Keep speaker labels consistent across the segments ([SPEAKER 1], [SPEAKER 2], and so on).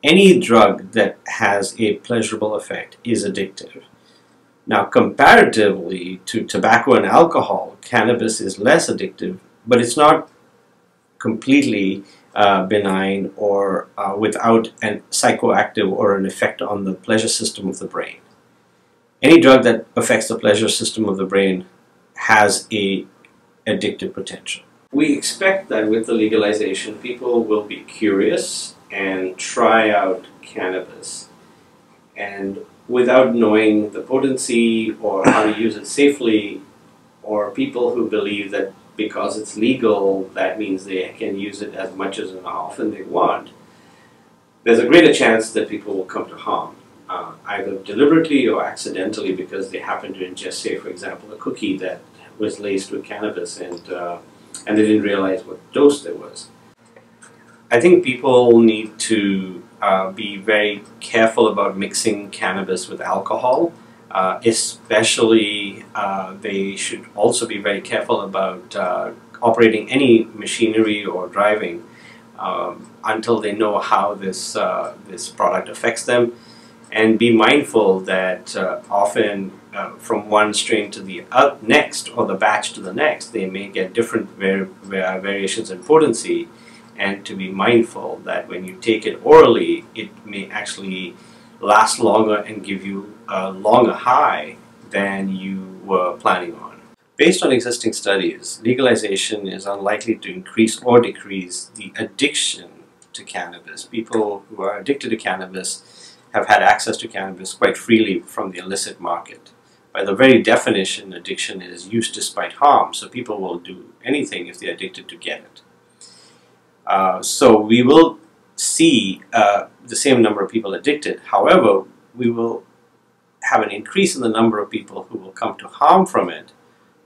[SPEAKER 1] any drug that has a pleasurable effect is addictive. Now, comparatively to tobacco and alcohol, cannabis is less addictive, but it's not completely benign or without a psychoactive or an effect on the pleasure system of the brain. Any drug that affects the pleasure system of the brain has a addictive potential. We expect that with the legalization, people will be curious and try out cannabis, and without knowing the potency or how to use it safely, or people who believe that because it's legal, that means they can use it as much as and often they want, there's a greater chance that people will come to harm, either deliberately or accidentally, because they happen to ingest, say, for example, a cookie that was laced with cannabis and they didn't realize what dose there was. I think people need to be very careful about mixing cannabis with alcohol. Especially they should also be very careful about operating any machinery or driving until they know how this product affects them, and be mindful that often from one strain to the next, or the batch to the next, they may get different variations in potency, and to be mindful that when you take it orally, it may actually last longer and give you a longer high than you were planning on. Based on existing studies, legalization is unlikely to increase or decrease the addiction to cannabis. People who are addicted to cannabis have had access to cannabis quite freely from the illicit market. By the very definition, addiction is use despite harm, so people will do anything if they're addicted to get it. So we will see the same number of people addicted. However, we will have an increase in the number of people who will come to harm from it,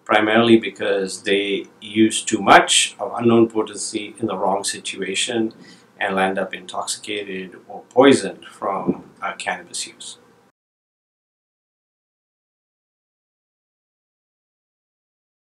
[SPEAKER 1] primarily because they use too much of unknown potency in the wrong situation and land up intoxicated or poisoned from cannabis use.